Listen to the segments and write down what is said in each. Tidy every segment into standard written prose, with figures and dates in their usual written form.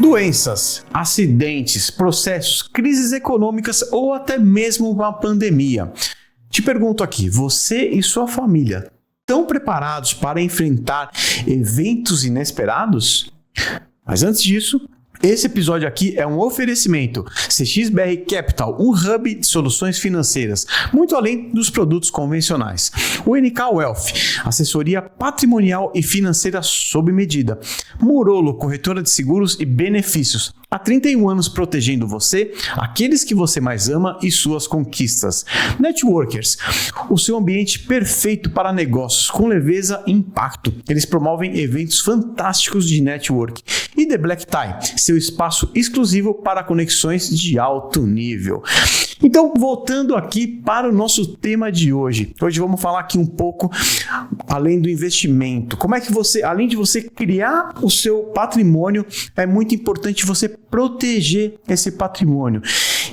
Doenças, acidentes, processos, crises econômicas ou até mesmo uma pandemia. Te pergunto aqui, você e sua família estão preparados para enfrentar eventos inesperados? Mas antes disso, esse episódio aqui é um oferecimento CXBR Capital, um hub de soluções financeiras, muito além dos produtos convencionais. O NK Wealth, assessoria patrimonial e financeira sob medida. Morolo, corretora de seguros e benefícios. Há 31 anos protegendo você, aqueles que você mais ama e suas conquistas. Networkers, o seu ambiente perfeito para negócios com leveza e impacto. Eles promovem eventos fantásticos de network. E The Black Tie, seu espaço exclusivo para conexões de alto nível. Então, voltando aqui para o nosso tema de hoje. Hoje vamos falar aqui um pouco além do investimento. Como é que você, além de você criar o seu patrimônio, é muito importante você proteger esse patrimônio.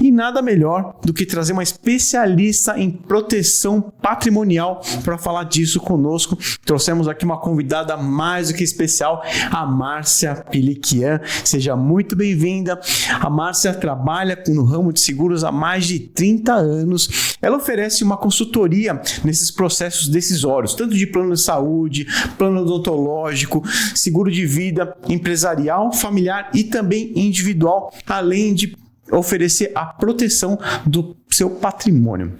E nada melhor do que trazer uma especialista em proteção patrimonial para falar disso conosco. Trouxemos aqui uma convidada mais do que especial, a Márcia Peliquian. Seja muito bem-vinda. A Márcia trabalha no ramo de seguros há mais de 30 anos. Ela oferece uma consultoria nesses processos decisórios, tanto de plano de saúde, plano odontológico, seguro de vida, empresarial, familiar e também individual, além de oferecer a proteção do seu patrimônio.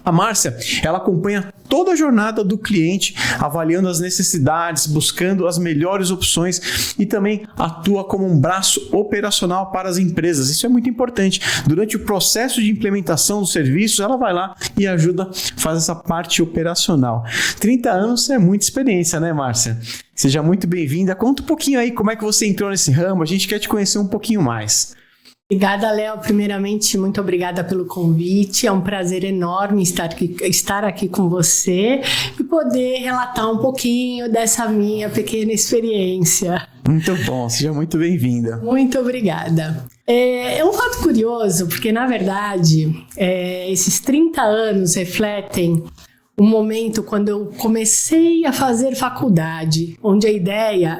A Márcia, ela acompanha toda a jornada do cliente, avaliando as necessidades, buscando as melhores opções e também atua como um braço operacional para as empresas. Isso é muito importante. Durante o processo de implementação dos serviços, ela vai lá e ajuda, faz essa parte operacional. 30 anos é muita experiência, né, Márcia? Seja muito bem-vinda. Conta um pouquinho aí como é que você entrou nesse ramo. A gente quer te conhecer um pouquinho mais. Obrigada, Léo. Primeiramente, muito obrigada pelo convite. É um prazer enorme estar aqui com você e poder relatar um pouquinho dessa minha pequena experiência. Muito bom, seja muito bem-vinda. Muito obrigada. É um fato curioso, porque, na verdade, esses 30 anos refletem um momento quando eu comecei a fazer faculdade, onde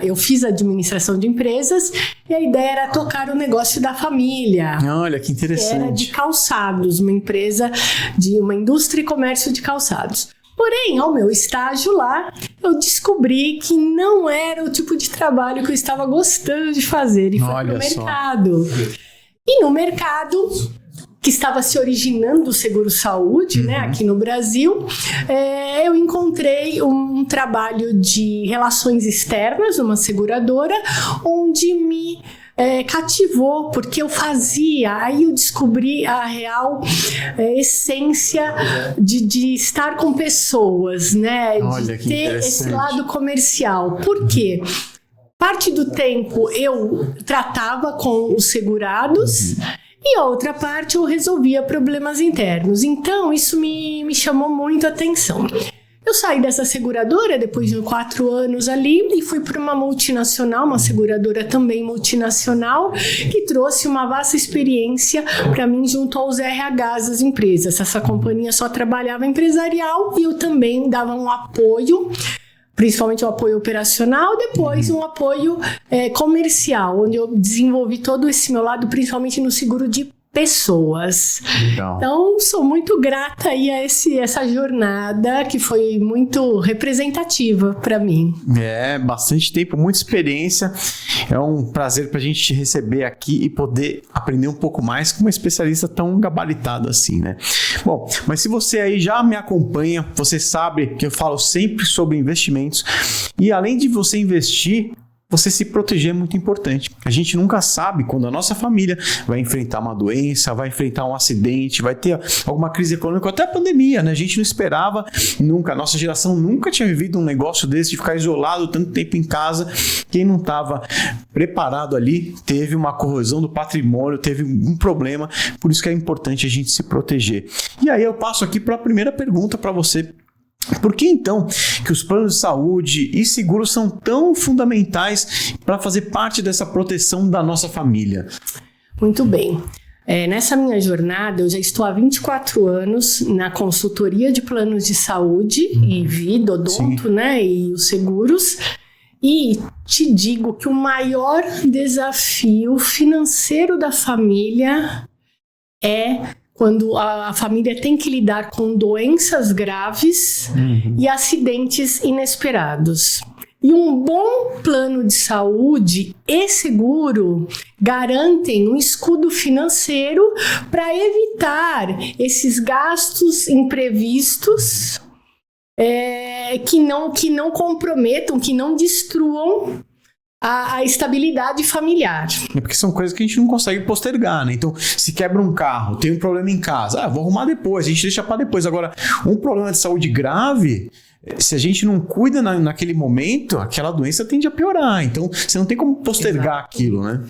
eu fiz administração de empresas e a ideia era tocar o negócio da família. Olha, que interessante. Era de calçados, uma empresa de uma indústria e comércio de calçados. Porém, ao meu estágio lá, eu descobri que não era o tipo de trabalho que eu estava gostando de fazer e fui pro mercado. E no mercado, que estava se originando o seguro-saúde, né, aqui no Brasil, eu encontrei um trabalho de relações externas, uma seguradora, onde me cativou, porque eu aí eu descobri a real essência de estar com pessoas, né, Olha, de ter esse lado comercial. Por quê? Parte do tempo eu tratava com os segurados, e a outra parte eu resolvia problemas internos. Então, isso me chamou muito a atenção. Eu saí dessa seguradora depois de 4 anos ali e fui para uma multinacional, uma seguradora também multinacional, que trouxe uma vasta experiência para mim junto aos RHs das empresas. Essa companhia só trabalhava empresarial e eu também dava um apoio, principalmente o apoio operacional, depois um apoio comercial, onde eu desenvolvi todo esse meu lado, principalmente no seguro de pessoas. Legal. Então, sou muito grata aí a essa jornada que foi muito representativa para mim. Bastante tempo, muita experiência. É um prazer para a gente te receber aqui e poder aprender um pouco mais com uma especialista tão gabaritada assim, né? Bom, mas se você aí já me acompanha, você sabe que eu falo sempre sobre investimentos e além de você investir, você se proteger é muito importante. A gente nunca sabe quando a nossa família vai enfrentar uma doença, vai enfrentar um acidente, vai ter alguma crise econômica, até a pandemia, né? A gente não esperava nunca, a nossa geração nunca tinha vivido um negócio desse de ficar isolado tanto tempo em casa. Quem não estava preparado ali teve uma corrosão do patrimônio, teve um problema, por isso que é importante a gente se proteger. E aí eu passo aqui para a primeira pergunta para você. Por que então que os planos de saúde e seguros são tão fundamentais para fazer parte dessa proteção da nossa família? Muito bem. Nessa minha jornada, eu já estou há 24 anos na consultoria de planos de saúde e vida, odonto, né, e os seguros. E te digo que o maior desafio financeiro da família é quando a família tem que lidar com doenças graves e acidentes inesperados. E um bom plano de saúde e seguro garantem um escudo financeiro para evitar esses gastos imprevistos que não comprometam, que não destruam a estabilidade familiar. É porque são coisas que a gente não consegue postergar, né? Então, se quebra um carro, tem um problema em casa, vou arrumar depois, a gente deixa para depois. Agora, um problema de saúde grave, se a gente não cuida naquele momento, aquela doença tende a piorar. Então, você não tem como postergar aquilo, né?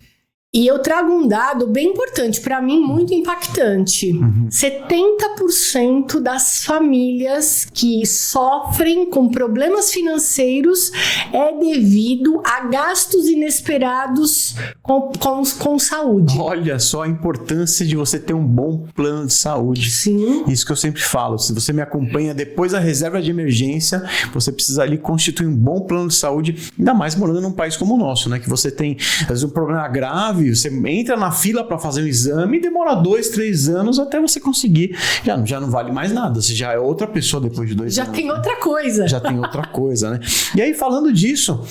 E eu trago um dado bem importante, para mim muito impactante. 70% das famílias que sofrem com problemas financeiros é devido a gastos inesperados com saúde. Olha só a importância de você ter um bom plano de saúde. Sim. Isso que eu sempre falo. Se você me acompanha depois da reserva de emergência, você precisa ali constituir um bom plano de saúde, ainda mais morando num país como o nosso, né? Que você tem, às vezes, um problema grave, você entra na fila para fazer um exame e demora 2, 3 anos até você conseguir. Já não vale mais nada. Você já é outra pessoa depois de 2 anos. Já tem outra coisa. Já tem outra coisa, né? E aí, falando disso,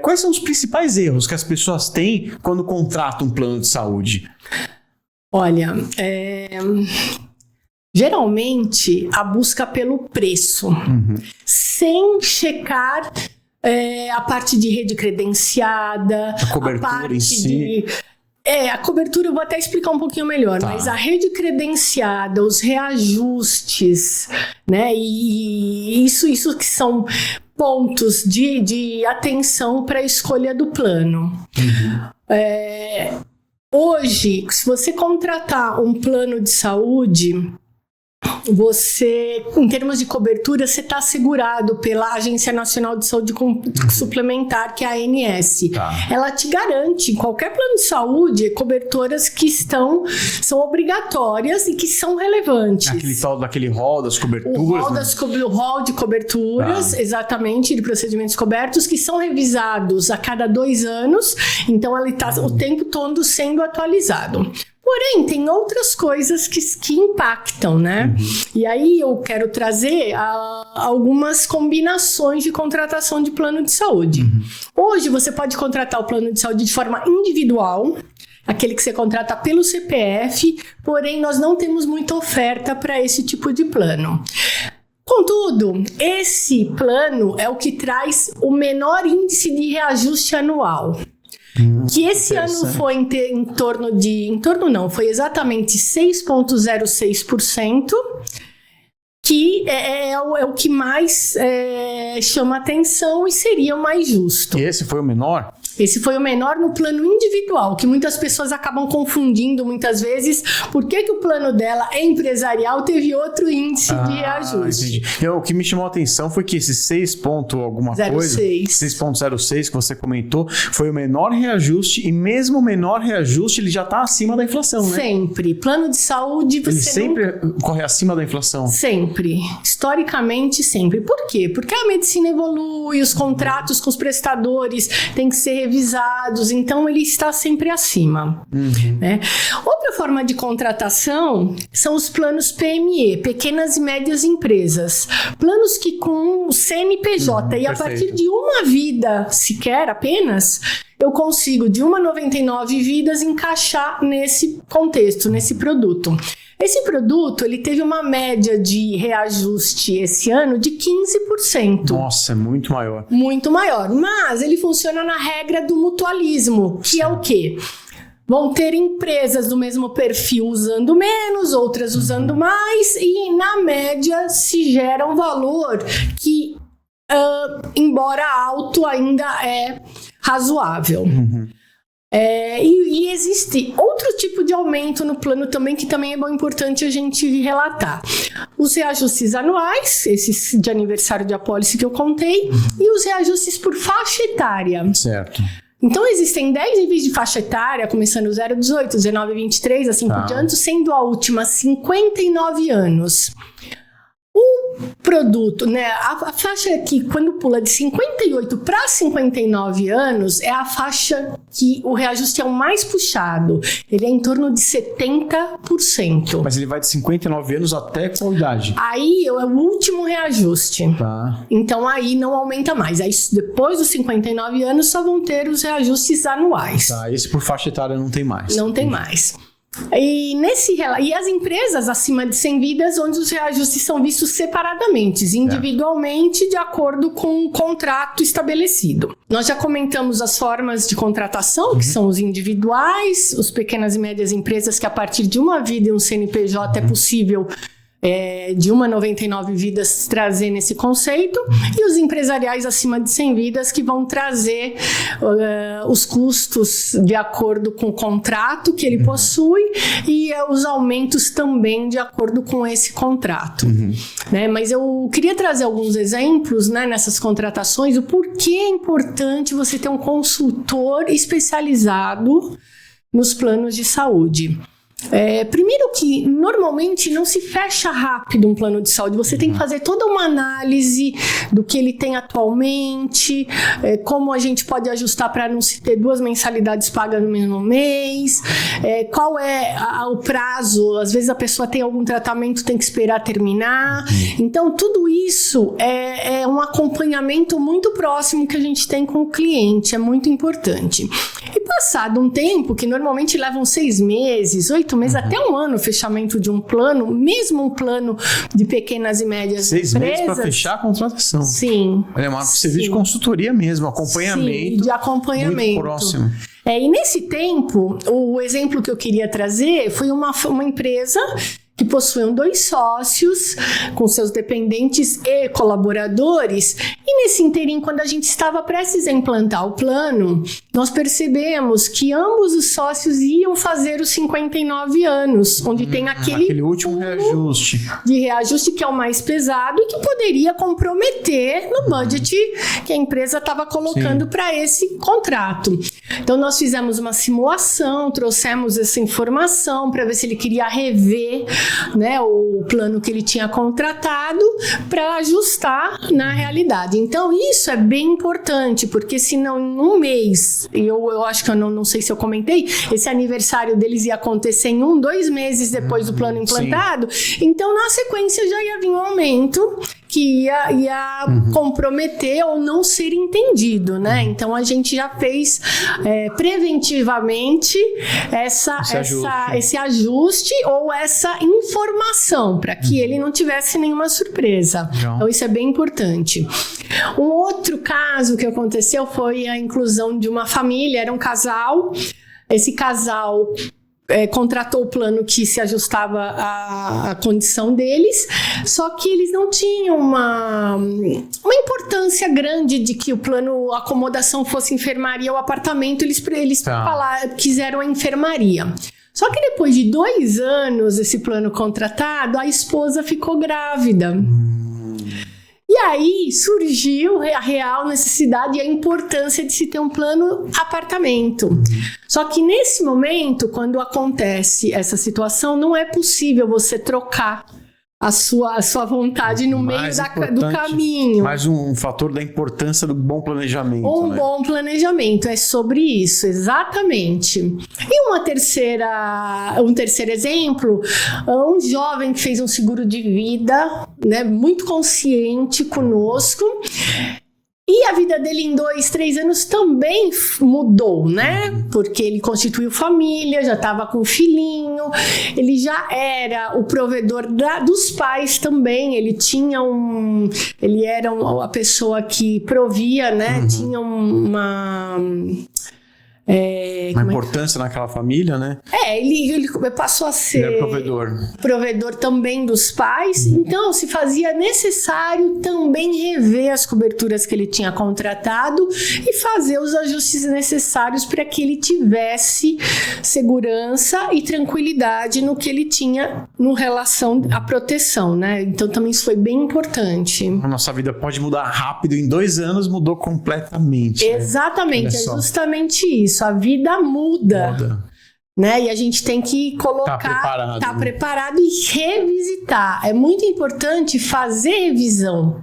quais são os principais erros que as pessoas têm quando contratam um plano de saúde? Olha, geralmente a busca pelo preço, sem checar a parte de rede credenciada, a cobertura em si. A cobertura eu vou até explicar um pouquinho melhor, mas a rede credenciada, os reajustes, né? E isso que são pontos de atenção para a escolha do plano. Hoje, se você contratar um plano de saúde, você, em termos de cobertura, você está assegurado pela Agência Nacional de Saúde Suplementar, que é a ANS. Ela te garante, em qualquer plano de saúde, coberturas que são obrigatórias e que são relevantes. Aquele tal daquele rol das coberturas. O rol de coberturas, exatamente, de procedimentos cobertos, que são revisados a cada 2 anos. Então, ele está o tempo todo sendo atualizado. Porém, tem outras coisas que impactam, né? E aí eu quero trazer algumas combinações de contratação de plano de saúde. Hoje você pode contratar o plano de saúde de forma individual, aquele que você contrata pelo CPF, porém nós não temos muita oferta para esse tipo de plano. Contudo, esse plano é o que traz o menor índice de reajuste anual. Que esse ano foi foi exatamente 6,06%, que é o que mais chama atenção e seria o mais justo. E esse foi o menor? Esse foi o menor no plano individual, que muitas pessoas acabam confundindo muitas vezes. Por que o plano dela é empresarial teve outro índice de reajuste? O que me chamou a atenção foi que esse 6,06 que você comentou foi o menor reajuste, e mesmo o menor reajuste ele já está acima da inflação, né? Sempre. Plano de saúde ele sempre corre acima da inflação? Sempre. Historicamente, sempre. Por quê? Porque a medicina evolui, os contratos com os prestadores têm que ser revisados, então ele está sempre acima. Né? Outra forma de contratação são os planos PME, pequenas e médias empresas. Planos que com CNPJ e a partir de uma vida sequer apenas, eu consigo de 1,99 vidas encaixar nesse contexto, nesse produto. Esse produto, ele teve uma média de reajuste esse ano de 15%. Nossa, é muito maior. Muito maior, mas ele funciona na regra do mutualismo, que é o quê? Vão ter empresas do mesmo perfil usando menos, outras usando mais, e na média se gera um valor que, embora alto, ainda é razoável. E existe outro tipo de aumento no plano também, que também é bom, importante a gente relatar. Os reajustes anuais, esses de aniversário de apólice que eu contei, e os reajustes por faixa etária. Certo. Então existem 10 níveis de faixa etária, começando 0 a 18, 19 a 23, assim por diante, sendo a última 59 anos. O produto, né? A faixa que quando pula de 58 para 59 anos é a faixa que o reajuste é o mais puxado. Ele é em torno de 70%. Mas ele vai de 59 anos até qual idade? Aí é o último reajuste. Tá. Então aí não aumenta mais. Aí depois dos 59 anos só vão ter os reajustes anuais. Tá, esse por faixa etária não tem mais. Não tem mais. E as empresas acima de 100 vidas, onde os reajustes são vistos separadamente, individualmente, de acordo com o contrato estabelecido. Nós já comentamos as formas de contratação, que são os individuais, os pequenas e médias empresas, que a partir de uma vida e um CNPJ é possível de uma 99 vidas trazer nesse conceito, e os empresariais acima de 100 vidas que vão trazer os custos de acordo com o contrato que ele possui e os aumentos também de acordo com esse contrato. Né? Mas eu queria trazer alguns exemplos, né, nessas contratações, o porquê é importante você ter um consultor especializado nos planos de saúde. Primeiro que normalmente não se fecha rápido um plano de saúde, você tem que fazer toda uma análise do que ele tem atualmente, como a gente pode ajustar para não se ter 2 mensalidades pagas no mesmo mês, qual é o prazo, às vezes a pessoa tem algum tratamento, tem que esperar terminar, então tudo isso é um acompanhamento muito próximo que a gente tem com o cliente, é muito importante. E passado um tempo, que normalmente levam 6 meses, 8 meses, até um ano o fechamento de um plano, mesmo um plano de pequenas e médias 6 empresas. 6 meses para fechar a contratação. Sim. É um serviço de consultoria mesmo, acompanhamento. Sim, de acompanhamento. Muito próximo. E nesse tempo, o exemplo que eu queria trazer foi uma empresa que possuíam 2 sócios com seus dependentes e colaboradores. E nesse inteirinho, quando a gente estava prestes a implantar o plano, nós percebemos que ambos os sócios iam fazer os 59 anos, onde tem aquele último reajuste. De reajuste que é o mais pesado e que poderia comprometer no budget que a empresa estava colocando para esse contrato. Então, nós fizemos uma simulação, trouxemos essa informação para ver se ele queria rever, né, o plano que ele tinha contratado para ajustar na realidade. Então, isso é bem importante, porque senão em um mês, eu acho que eu não sei se eu comentei, esse aniversário deles ia acontecer em 2 meses depois do plano implantado, então na sequência já ia vir um aumento que ia comprometer ou não ser entendido, né? Então a gente já fez preventivamente esse ajuste ou essa informação para que ele não tivesse nenhuma surpresa. Então isso é bem importante. Um outro caso que aconteceu foi a inclusão de uma família, era um casal. Esse casal contratou o plano que se ajustava à condição deles, só que eles não tinham uma importância grande de que o plano acomodação fosse enfermaria ou apartamento, eles quiseram a enfermaria. Só que depois de 2 anos esse plano contratado, a esposa ficou grávida. E aí surgiu a real necessidade e a importância de se ter um plano apartamento. Só que nesse momento, quando acontece essa situação, não é possível você trocar a sua vontade no meio do caminho. Mais um fator da importância do bom planejamento. Bom planejamento, é sobre isso, exatamente. E um terceiro exemplo, um jovem que fez um seguro de vida, né, muito consciente conosco. E a vida dele em 2, 3 anos também mudou, né? Porque ele constituiu família, já estava com um filhinho, ele já era o provedor dos pais também, ele era a pessoa que provia, né? Tinha uma importância naquela família, né? Ele passou a ser provedor também dos pais, então se fazia necessário também rever as coberturas que ele tinha contratado e fazer os ajustes necessários para que ele tivesse segurança e tranquilidade no que ele tinha no relação à proteção, né? Então também isso foi bem importante. A nossa vida pode mudar rápido, em 2 anos mudou completamente. Exatamente, é justamente isso. A vida muda. né? E a gente tem que colocar, tá preparado e revisitar. É muito importante fazer revisão,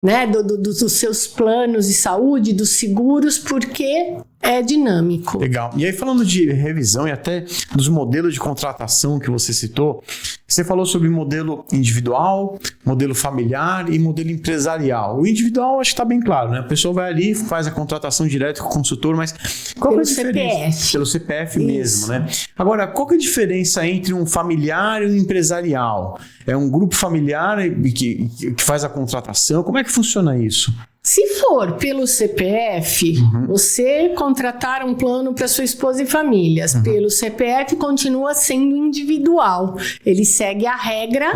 né? Dos seus planos de saúde, dos seguros, porque é dinâmico. Legal. E aí, falando de revisão e até dos modelos de contratação que você citou, você falou sobre modelo individual, modelo familiar e modelo empresarial. O individual acho que está bem claro, né? A pessoa vai ali, faz a contratação direto com o consultor, mas qual é a diferença? CPF. Pelo CPF mesmo, né? Agora, qual que é a diferença entre um familiar e um empresarial? É um grupo familiar que faz a contratação? Como é que funciona isso? Se for pelo CPF, você contratar um plano para sua esposa e famílias. Pelo CPF continua sendo individual. Ele segue a regra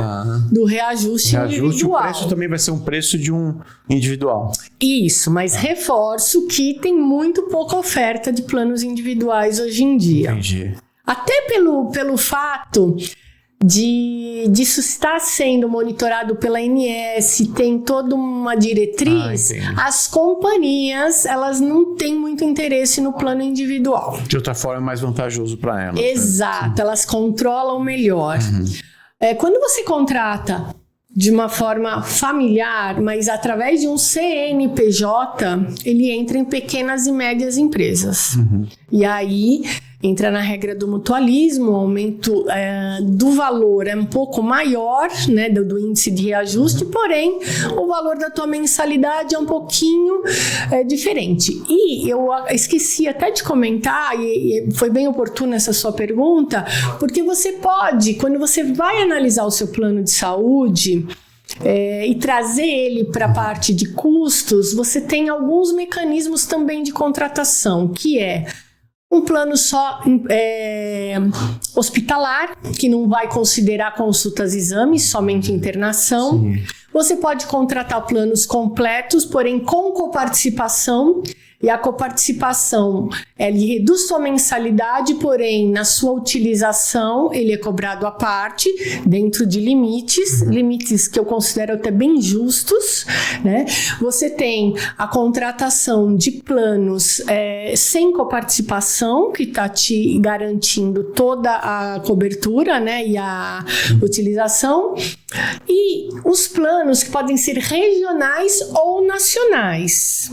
do reajuste individual. O preço também vai ser um preço de um individual. Isso, mas reforço que tem muito pouca oferta de planos individuais hoje em dia. Entendi. Até pelo fato disso estar sendo monitorado pela ANS, tem toda uma diretriz, as companhias, elas não têm muito interesse no plano individual. De outra forma, é mais vantajoso para elas. Exato, né? Elas controlam melhor. Quando você contrata de uma forma familiar, mas através de um CNPJ, ele entra em pequenas e médias empresas. E aí entra na regra do mutualismo, o aumento do valor é um pouco maior, né, do índice de reajuste, porém o valor da tua mensalidade é um pouquinho diferente. E eu esqueci até de comentar, e foi bem oportuna essa sua pergunta, porque você pode, quando você vai analisar o seu plano de saúde, e trazer ele para a parte de custos, você tem alguns mecanismos também de contratação, que é um plano só hospitalar, que não vai considerar consultas e exames, somente internação. Sim. Você pode contratar planos completos, porém com coparticipação. E a coparticipação, ele reduz sua mensalidade, porém na sua utilização ele é cobrado à parte, dentro de limites que eu considero até bem justos, né? Você tem a contratação de planos sem coparticipação, que está te garantindo toda a cobertura, né? E a utilização. E os planos que podem ser regionais ou nacionais,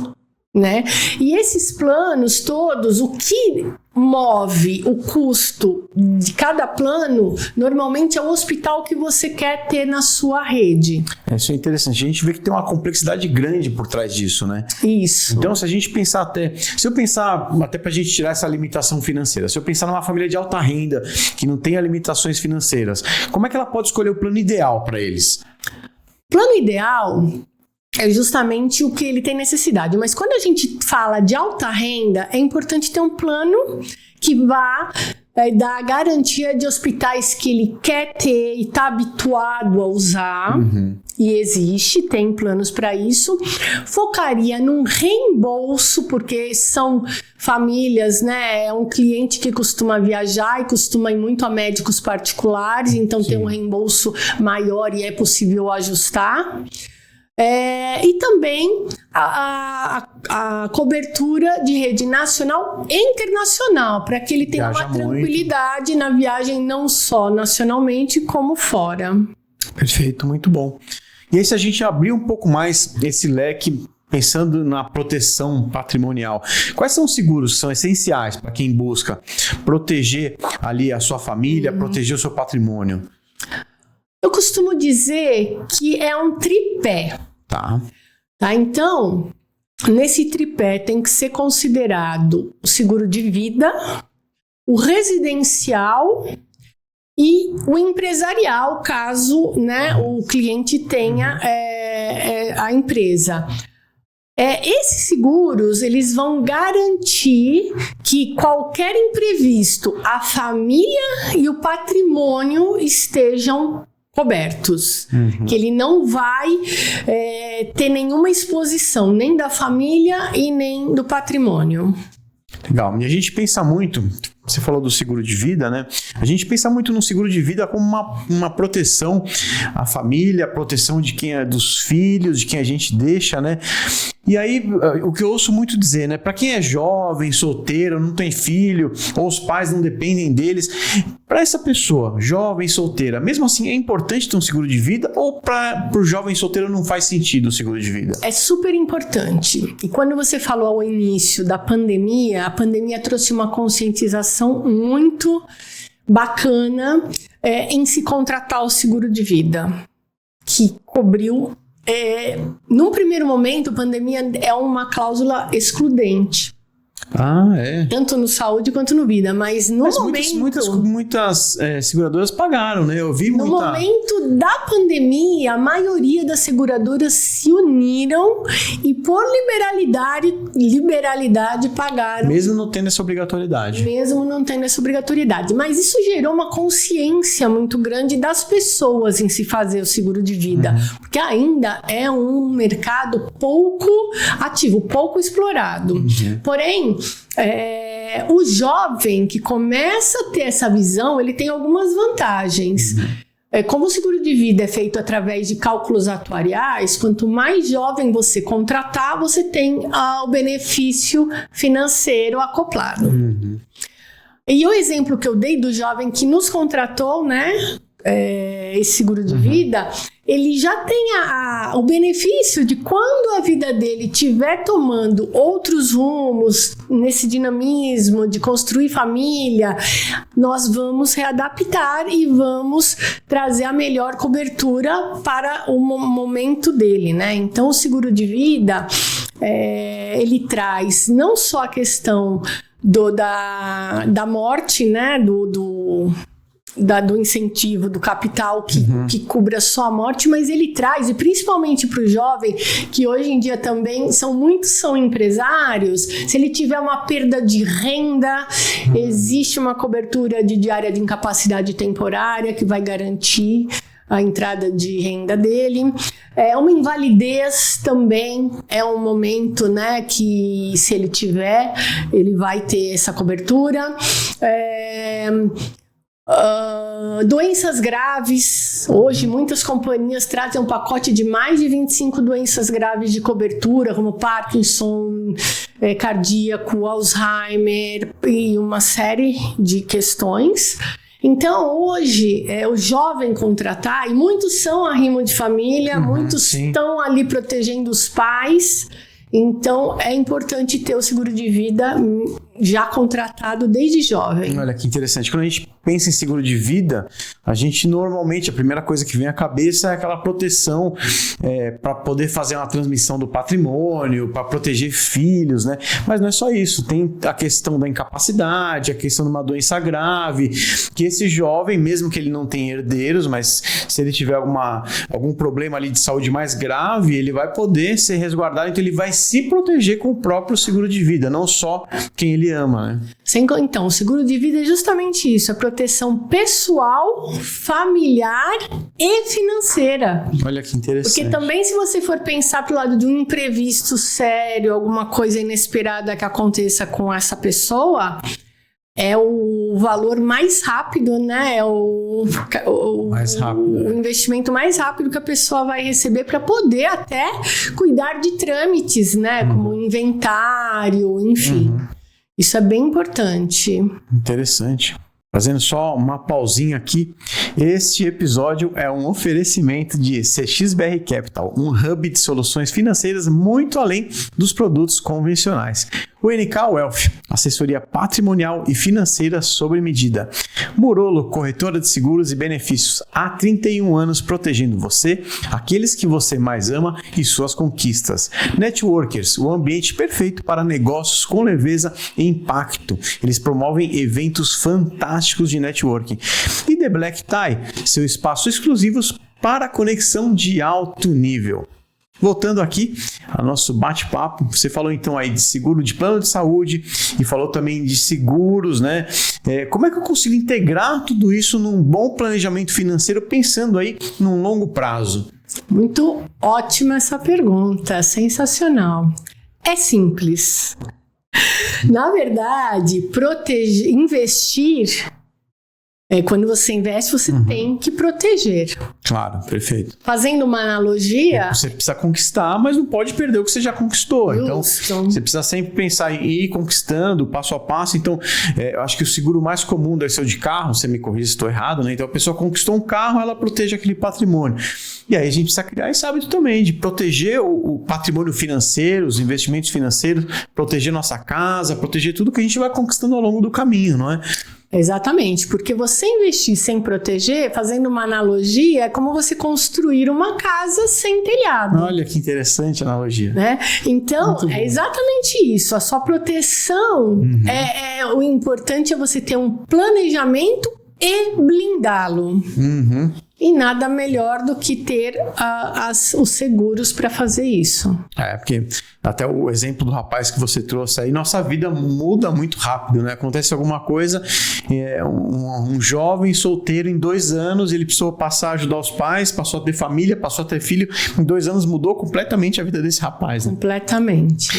né? E esses planos todos, o que move o custo de cada plano, normalmente é o hospital que você quer ter na sua rede. Isso é interessante. A gente vê que tem uma complexidade grande por trás disso, né? Isso. Então, se a gente pensar se eu pensar até para a gente tirar essa limitação financeira, se eu pensar numa família de alta renda que não tenha limitações financeiras, como é que ela pode escolher o plano ideal para eles? Plano ideal é justamente o que ele tem necessidade. Mas quando a gente fala de alta renda, é importante ter um plano que vá dar a garantia de hospitais que ele quer ter e está habituado a usar. E tem planos para isso. Focaria num reembolso, porque são famílias, né? É um cliente que costuma viajar e costuma ir muito a médicos particulares, então tem um reembolso maior e é possível ajustar. E também a cobertura de rede nacional e internacional, para que ele tenha uma tranquilidade na viagem, não só nacionalmente, como fora. Perfeito, muito bom. E aí, se a gente abrir um pouco mais esse leque, pensando na proteção patrimonial, quais são os seguros que são essenciais para quem busca proteger ali a sua família, proteger o seu patrimônio? Eu costumo dizer que é um tripé. Tá. Então, nesse tripé tem que ser considerado o seguro de vida, o residencial e o empresarial, caso, né, o cliente tenha a empresa. Esses seguros, eles vão garantir que qualquer imprevisto, a família e o patrimônio estejam cobertos, que ele não vai ter nenhuma exposição, nem da família e nem do patrimônio. Legal. E a gente pensa muito, você falou do seguro de vida, né? A gente pensa muito no seguro de vida como uma proteção à família, proteção de quem é dos filhos, de quem a gente deixa, né? E aí, o que eu ouço muito dizer, né? Para quem é jovem, solteiro, não tem filho, ou os pais não dependem deles, para essa pessoa, jovem, solteira, mesmo assim é importante ter um seguro de vida ou para o jovem solteiro não faz sentido o seguro de vida? É super importante. E quando você falou ao início da pandemia, a pandemia trouxe uma conscientização muito bacana em se contratar o seguro de vida, que cobriu. Num primeiro momento, a pandemia é uma cláusula excludente. Ah, é? Tanto no saúde quanto no vida, mas no momento... Muitas seguradoras pagaram, né? Eu vi no momento da pandemia, a maioria das seguradoras se uniram e por liberalidade pagaram. Mesmo não tendo essa obrigatoriedade. Mas isso gerou uma consciência muito grande das pessoas em se fazer o seguro de vida. Porque ainda é um mercado pouco ativo, pouco explorado. Porém, o jovem que começa a ter essa visão, ele tem algumas vantagens. Como o seguro de vida é feito através de cálculos atuariais, quanto mais jovem você contratar, você tem o benefício financeiro acoplado. E o exemplo que eu dei do jovem que nos contratou, né, esse seguro de vida, ele já tem o benefício de quando a vida dele estiver tomando outros rumos, nesse dinamismo de construir família, nós vamos readaptar e vamos trazer a melhor cobertura para o momento dele, né? Então, o seguro de vida, ele traz não só a questão da morte, né? Do incentivo, do capital que cubra só a morte, mas ele traz, e principalmente para o jovem, que hoje em dia também muitos são empresários, se ele tiver uma perda de renda, existe uma cobertura de diária de incapacidade temporária que vai garantir a entrada de renda dele. Uma invalidez também é um momento, né, que se ele tiver, ele vai ter essa cobertura. Doenças graves, hoje muitas companhias trazem um pacote de mais de 25 doenças graves de cobertura, como Parkinson, cardíaco, Alzheimer e uma série de questões. Então, hoje, o jovem contratar, e muitos são arrimo de família, muitos estão ali protegendo os pais. Então, é importante ter o seguro de vida já contratado desde jovem. Olha que interessante. Quando a gente pensa em seguro de vida, a gente normalmente, a primeira coisa que vem à cabeça é aquela proteção para poder fazer uma transmissão do patrimônio, para proteger filhos, né? Mas não é só isso. Tem a questão da incapacidade, a questão de uma doença grave, que esse jovem, mesmo que ele não tenha herdeiros, mas se ele tiver algum problema ali de saúde mais grave, ele vai poder ser resguardado, então ele vai se proteger com o próprio seguro de vida, não só quem ele ama, né? Então, o seguro de vida é justamente isso, a proteção pessoal, familiar e financeira. Olha que interessante. Porque também, se você for pensar pro lado de um imprevisto sério, alguma coisa inesperada que aconteça com essa pessoa, é o valor mais rápido, né? É o investimento mais rápido que a pessoa vai receber para poder até cuidar de trâmites, né? Como inventário, enfim. Isso é bem importante. Interessante. Fazendo só uma pausinha aqui, este episódio é um oferecimento de CXBR Capital, um hub de soluções financeiras muito além dos produtos convencionais. O NK Wealth, assessoria patrimonial e financeira sob medida. Murolo, corretora de seguros e benefícios, há 31 anos protegendo você, aqueles que você mais ama e suas conquistas. Networkers, o ambiente perfeito para negócios com leveza e impacto. Eles promovem eventos fantásticos de networking. E The Black Tie, seu espaço exclusivo para conexão de alto nível. Voltando aqui ao nosso bate-papo, você falou então aí de seguro de plano de saúde e falou também de seguros, né? Como é que eu consigo integrar tudo isso num bom planejamento financeiro, pensando aí num longo prazo? Muito ótima essa pergunta, sensacional. É simples. Na verdade, investir... quando você investe, você tem que proteger. Claro, perfeito. Fazendo uma analogia... Você precisa conquistar, mas não pode perder o que você já conquistou. Justo. Então, você precisa sempre pensar em ir conquistando, passo a passo. Então, eu acho que o seguro mais comum deve ser o de carro, você me corrija se estou errado, né? Então, a pessoa conquistou um carro, ela protege aquele patrimônio. E aí, a gente precisa criar esse hábito também de proteger o patrimônio financeiro, os investimentos financeiros, proteger nossa casa, proteger tudo que a gente vai conquistando ao longo do caminho, não é? Exatamente, porque você investir sem proteger, fazendo uma analogia, é como você construir uma casa sem telhado. Olha que interessante a analogia. Né? Então, é exatamente isso. A sua proteção, o importante é você ter um planejamento e blindá-lo. E nada melhor do que ter os seguros para fazer isso. Porque até o exemplo do rapaz que você trouxe aí, nossa vida muda muito rápido, né? Acontece alguma coisa, um jovem solteiro em 2 anos, ele precisou passar a ajudar os pais, passou a ter família, passou a ter filho, em 2 anos mudou completamente a vida desse rapaz, né? Completamente.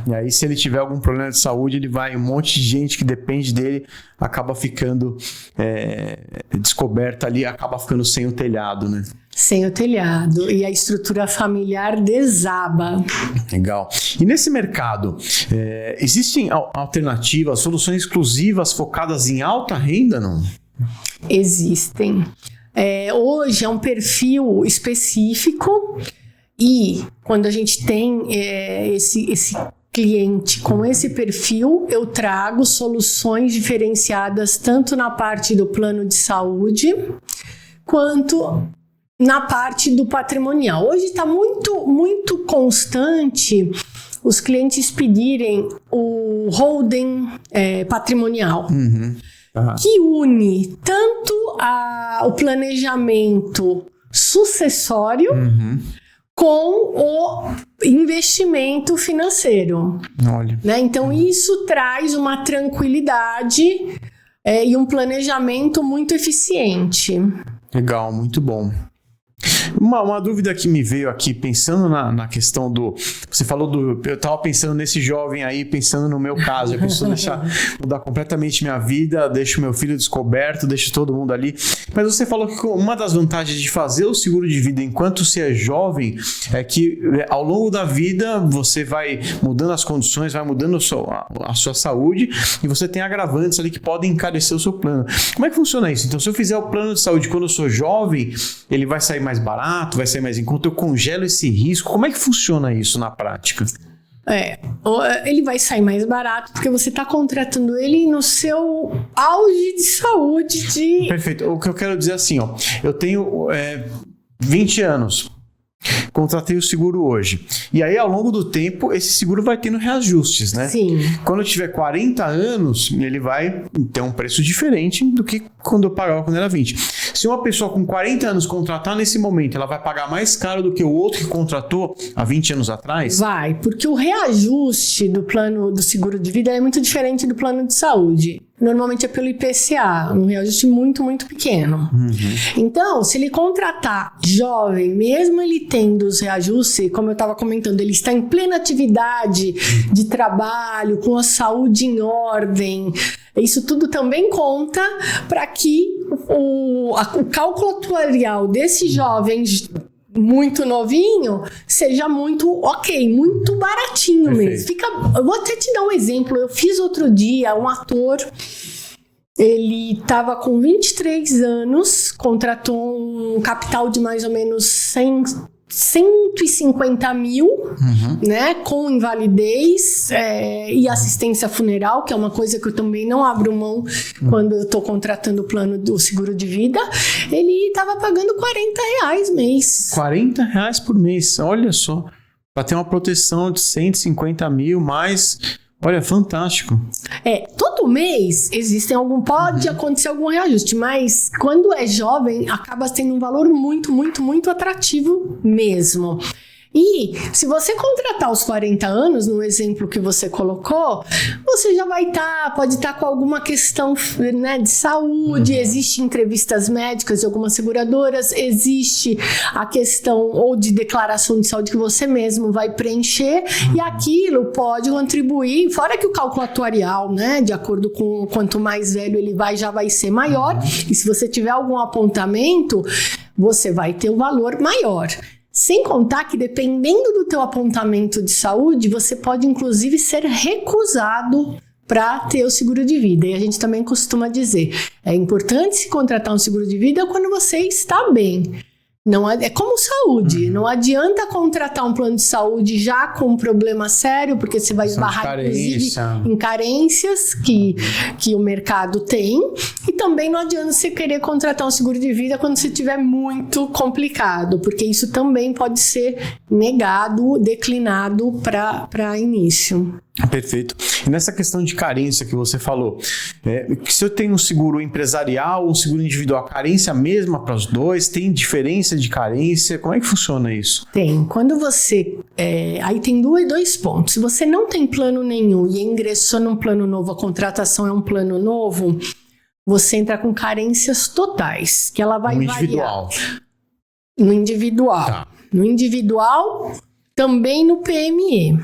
E aí, se ele tiver algum problema de saúde, um monte de gente que depende dele acaba ficando descoberta ali, acaba ficando sem o telhado, né? Sem o telhado. E a estrutura familiar desaba. Legal. E nesse mercado, existem alternativas, soluções exclusivas focadas em alta renda, não? Existem. Hoje é um perfil específico e quando a gente tem esse cliente com esse perfil, eu trago soluções diferenciadas tanto na parte do plano de saúde quanto na parte do patrimonial. Hoje está muito, muito constante os clientes pedirem o holding patrimonial, que une tanto o planejamento sucessório com o investimento financeiro. Olha. Né? Então, isso traz uma tranquilidade e um planejamento muito eficiente. Legal, muito bom. Uma dúvida que me veio aqui, pensando na questão do... Você falou eu estava pensando nesse jovem aí, pensando no meu caso. Eu preciso mudar completamente minha vida, deixo meu filho descoberto, deixo todo mundo ali. Mas você falou que uma das vantagens de fazer o seguro de vida enquanto você é jovem é que ao longo da vida você vai mudando as condições, vai mudando a sua saúde e você tem agravantes ali que podem encarecer o seu plano. Como é que funciona isso? Então, se eu fizer o plano de saúde quando eu sou jovem, ele vai sair mais barato, vai sair mais em conta, eu congelo esse risco. Como é que funciona isso na prática? Ele vai sair mais barato porque você está contratando ele no seu auge de saúde. Perfeito. O que eu quero dizer é assim, eu tenho 20 anos, contratei o seguro hoje. E aí, ao longo do tempo, esse seguro vai tendo reajustes, né? Sim. Quando eu tiver 40 anos, ele vai ter um preço diferente do que quando eu pagava quando era 20. Se uma pessoa com 40 anos contratar nesse momento, ela vai pagar mais caro do que o outro que contratou há 20 anos atrás? Vai, porque o reajuste do plano do seguro de vida é muito diferente do plano de saúde. Normalmente é pelo IPCA, um reajuste muito, muito pequeno. Então, se ele contratar jovem, mesmo ele tendo os reajustes, como eu estava comentando, ele está em plena atividade de trabalho, com a saúde em ordem, isso tudo também conta para que o cálculo atuarial desse jovem muito novinho seja muito ok, muito baratinho. Perfeito. Mesmo. Eu vou até te dar um exemplo. Eu fiz outro dia um ator, ele estava com 23 anos, contratou um capital de mais ou menos 150 mil, né, com invalidez e assistência funeral, que é uma coisa que eu também não abro mão quando eu estou contratando o plano do seguro de vida. Ele estava pagando R$40 mês. R$40 por mês, olha só, para ter uma proteção de 150 mil mais... Olha, fantástico. Todo mês pode acontecer algum reajuste, mas quando é jovem, acaba tendo um valor muito, muito, muito atrativo mesmo. E se você contratar aos 40 anos, no exemplo que você colocou, você já vai pode estar com alguma questão, né, de saúde, existe entrevistas médicas de algumas seguradoras, existe a questão ou de declaração de saúde que você mesmo vai preencher, e aquilo pode contribuir, fora que o cálculo atuarial, né, de acordo com quanto mais velho ele vai, já vai ser maior, e se você tiver algum apontamento, você vai ter um valor maior. Sem contar que, dependendo do teu apontamento de saúde, você pode, inclusive, ser recusado para ter o seguro de vida. E a gente também costuma dizer, é importante se contratar um seguro de vida quando você está bem. Não é como saúde, não adianta contratar um plano de saúde já com um problema sério, porque você vai esbarrar, inclusive, em carências que o mercado tem, e também não adianta você querer contratar um seguro de vida quando você estiver muito complicado, porque isso também pode ser negado, declinado para início. Perfeito. E nessa questão de carência que você falou, se eu tenho um seguro empresarial ou um seguro individual, a carência mesma para os dois? Tem diferença de carência? Como é que funciona isso? Tem. Quando você... aí tem dois pontos. Se você não tem plano nenhum e ingressou num plano novo, a contratação é um plano novo, você entra com carências totais, que ela vai individual. variar. No individual. Tá. No individual... Também no PME,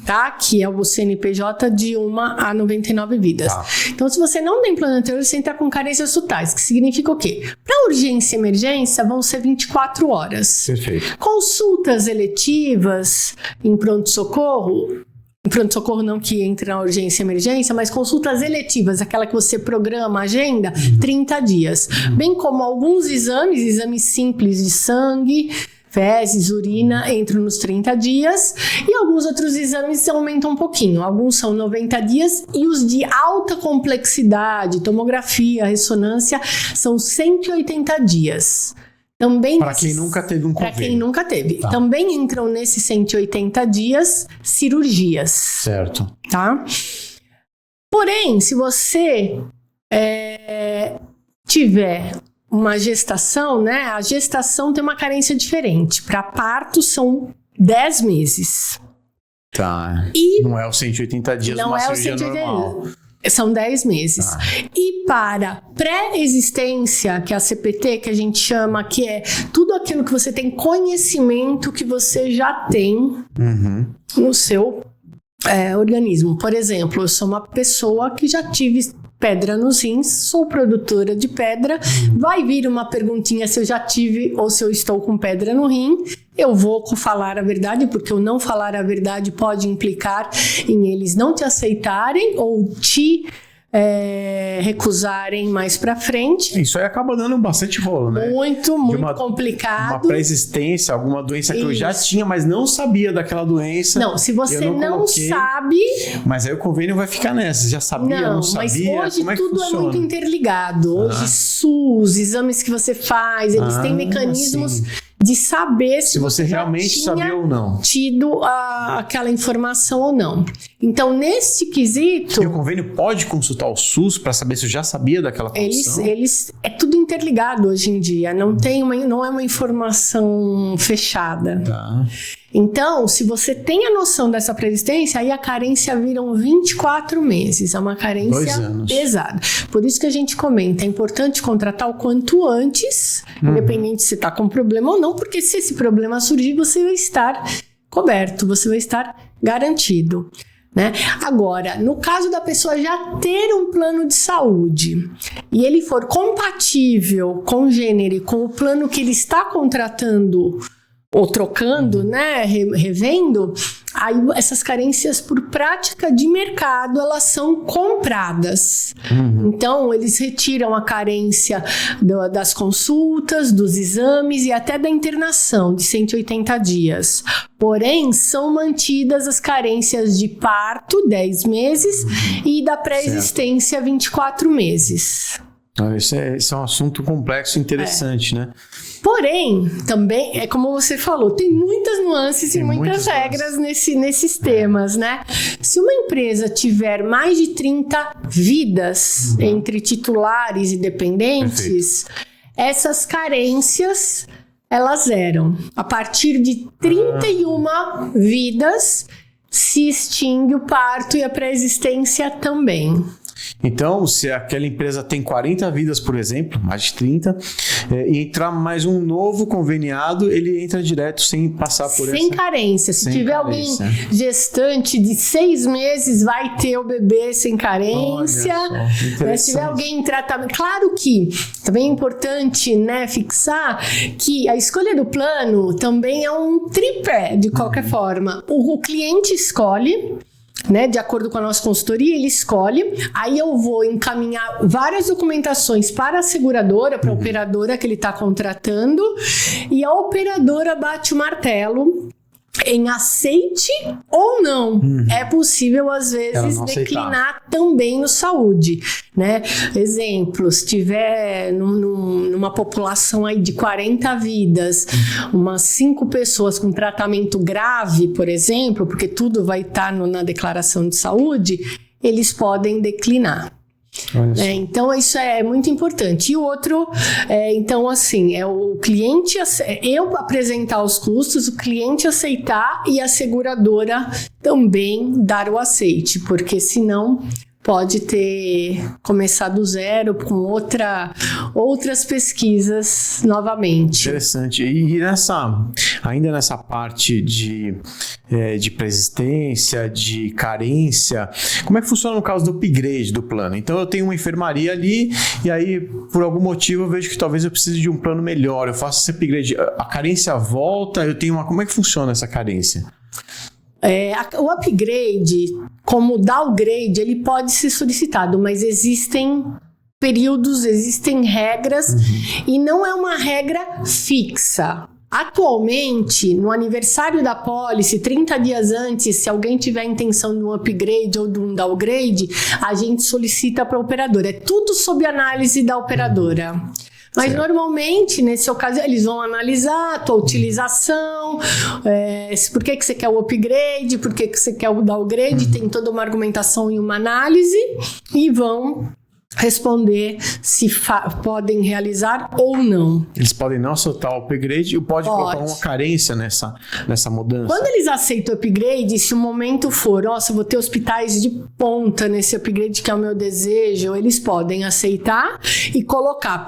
tá? Que é o CNPJ de 1 a 99 vidas. Tá. Então, se você não tem plano anterior, você entra com carências totais, que significa o quê? Para urgência e emergência, vão ser 24 horas. Perfeito. Consultas eletivas em pronto-socorro não que entre na urgência e emergência, mas consultas eletivas, aquela que você programa, agenda, 30 dias. Bem como alguns exames simples de sangue, fezes, urina, entram nos 30 dias, e alguns outros exames aumentam um pouquinho. Alguns são 90 dias e os de alta complexidade, tomografia, ressonância, são 180 dias. Também para quem nunca teve um convênio. Para quem nunca teve. Tá. Também entram nesses 180 dias cirurgias. Certo. Tá? Porém, se você tiver uma gestação, né? A gestação tem uma carência diferente. Para parto são 10 meses. Tá. E não é os 180 dias não uma é os cirurgia 180 normal. São 10 meses. Ah. E para pré-existência, que é a CPT, que a gente chama, que é tudo aquilo que você tem conhecimento que você já tem no seu organismo. Por exemplo, eu sou uma pessoa que já tive pedra nos rins, sou produtora de pedra, vai vir uma perguntinha se eu já tive ou se eu estou com pedra no rim, eu vou falar a verdade, porque o não falar a verdade pode implicar em eles não te aceitarem ou te recusarem mais pra frente. Isso aí acaba dando bastante rolo, né? Muito complicado. Uma pré-existência, alguma doença que eu já tinha, mas não sabia daquela doença. Não, se você não sabe... Mas aí o convênio vai ficar nessa. Já sabia, não sabia? Mas hoje como é que tudo funciona? é muito interligado. Hoje SUS, exames que você faz, eles têm mecanismos... Sim. De saber se você realmente sabia ou não. Tido aquela informação ou não. Então, nesse quesito... E o convênio pode consultar o SUS para saber se eu já sabia daquela condição? É tudo interligado hoje em dia. Não é uma informação fechada. Tá. Então, se você tem a noção dessa pré-existência, aí a carência viram 24 meses. É uma carência pesada. Por isso que a gente comenta, é importante contratar o quanto antes, independente se está com problema ou não, porque se esse problema surgir, você vai estar coberto, você vai estar garantido. Né? Agora, no caso da pessoa já ter um plano de saúde e ele for compatível com o gênero e com o plano que ele está contratando ou trocando, né, revendo, aí essas carências por prática de mercado, elas são compradas. Então, eles retiram a carência das consultas, dos exames e até da internação de 180 dias. Porém, são mantidas as carências de parto, 10 meses, e da pré-existência, 24 meses. Esse é um assunto complexo e interessante, né? Porém, também, é como você falou, tem muitas nuances e muitas regras nesses temas, né? Se uma empresa tiver mais de 30 vidas entre titulares e dependentes, essas carências elas eram a partir de 31 vidas se extingue o parto e a pré-existência também. Então, se aquela empresa tem 40 vidas, por exemplo, mais de 30, e entrar mais um novo conveniado, ele entra direto sem passar por sem carência. Se tiver alguém gestante de 6 meses, vai ter o bebê sem carência. Se tiver alguém em tratamento... Claro que também é importante, né, fixar que a escolha do plano também é um tripé, de qualquer forma. O cliente escolhe, né, de acordo com a nossa consultoria, ele escolhe, aí eu vou encaminhar várias documentações para a seguradora, para a operadora que ele está contratando, e a operadora bate o martelo em aceite ou não. É possível, às vezes, declinar também no saúde, né? Exemplo, se tiver numa população aí de 40 vidas, umas 5 pessoas com tratamento grave, por exemplo, porque tudo vai estar na declaração de saúde, eles podem declinar. Então isso é muito importante. E o outro, então assim, é o cliente, eu apresentar os custos, o cliente aceitar e a seguradora também dar o aceite, porque senão pode ter começado do zero com outras pesquisas novamente. Interessante. E ainda nessa parte de pré-existência, de carência, como é que funciona no caso do upgrade do plano? Então eu tenho uma enfermaria ali e aí por algum motivo eu vejo que talvez eu precise de um plano melhor, eu faço esse upgrade, a carência volta, como é que funciona essa carência? O upgrade, como o downgrade, ele pode ser solicitado, mas existem períodos, existem regras e não é uma regra fixa. Atualmente, no aniversário da pólice, 30 dias antes, se alguém tiver a intenção de um upgrade ou de um downgrade, a gente solicita para a operadora. É tudo sob análise da operadora. Mas normalmente, nesse ocasião, eles vão analisar a tua utilização, por que você quer o upgrade, por que você quer o downgrade, tem toda uma argumentação e uma análise, e vão responder se podem realizar ou não. Eles podem não aceitar o upgrade e pode colocar uma carência nessa mudança. Quando eles aceitam o upgrade, se o momento for, eu vou ter hospitais de ponta nesse upgrade que é o meu desejo, eles podem aceitar e colocar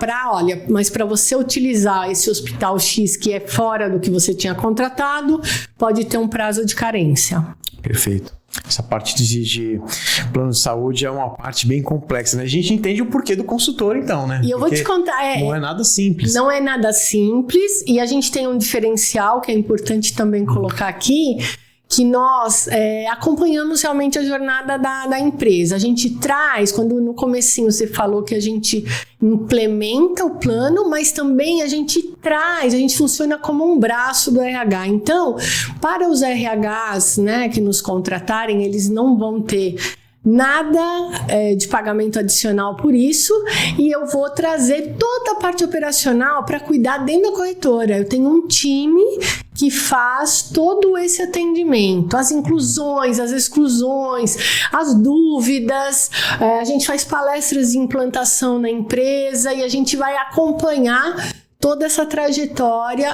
mas para você utilizar esse hospital X que é fora do que você tinha contratado, pode ter um prazo de carência. Perfeito. Essa parte de plano de saúde é uma parte bem complexa, né? A gente entende o porquê do consultor, então, né? E eu vou te contar... não é nada simples. Não é nada simples, e a gente tem um diferencial que é importante também colocar aqui, que nós acompanhamos realmente a jornada da empresa. A gente traz, quando no comecinho você falou que a gente implementa o plano, mas também a gente funciona como um braço do RH. Então, para os RHs, né, que nos contratarem, eles não vão ter nada de pagamento adicional por isso, e eu vou trazer toda a parte operacional para cuidar dentro da corretora. Eu tenho um time que faz todo esse atendimento, as inclusões, as exclusões, as dúvidas, a gente faz palestras de implantação na empresa e a gente vai acompanhar toda essa trajetória.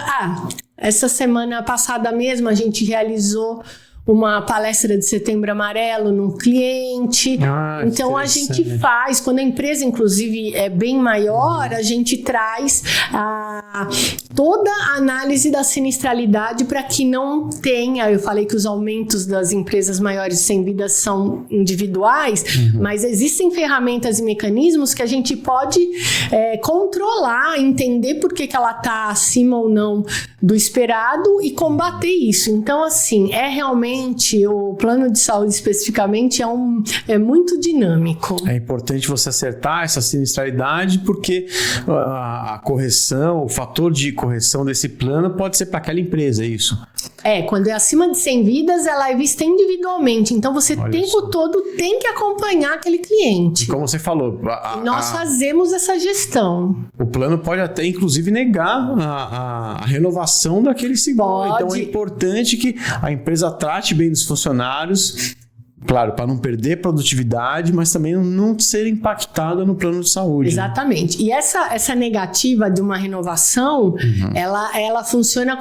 Essa semana passada mesmo a gente realizou uma palestra de Setembro Amarelo num cliente. Então a gente faz, quando a empresa inclusive é bem maior, a gente traz toda a análise da sinistralidade para que não tenha, eu falei que os aumentos das empresas maiores sem vida são individuais, mas existem ferramentas e mecanismos que a gente pode controlar, entender por que ela está acima ou não do esperado e combater isso. Então assim, realmente o plano de saúde especificamente é muito dinâmico. É importante você acertar essa sinistralidade porque a correção, o fator de correção desse plano pode ser para aquela empresa, é isso? Quando é acima de 100 vidas, ela é vista individualmente. Então, você o tempo todo tem que acompanhar aquele cliente. Como você falou... nós fazemos essa gestão. O plano pode até, inclusive, negar a renovação daquele seguro. Então, é importante que a empresa trate bem dos funcionários Claro, para não perder produtividade, mas também não ser impactada no plano de saúde. Exatamente. E essa negativa de uma renovação, ela funciona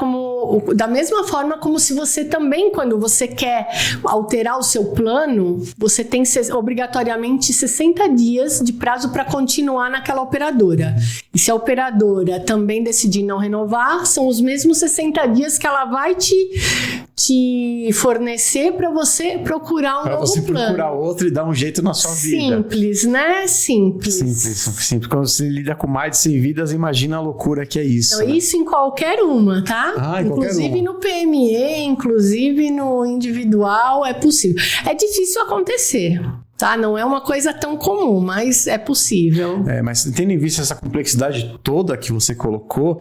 da mesma forma como se você também, quando você quer alterar o seu plano, você tem obrigatoriamente 60 dias de prazo para continuar naquela operadora. E se a operadora também decidir não renovar, são os mesmos 60 dias que ela vai te fornecer para você procurar um novo plano. Procurar outro e dar um jeito na sua vida. Simples, né? Simples. Simples. Quando você lida com mais de 100 vidas, imagina a loucura que é isso. Então, isso em qualquer uma, tá? Inclusive no PME, inclusive no individual, é possível. É difícil acontecer. Tá? Não é uma coisa tão comum, mas é possível. Mas tendo em vista essa complexidade toda que você colocou,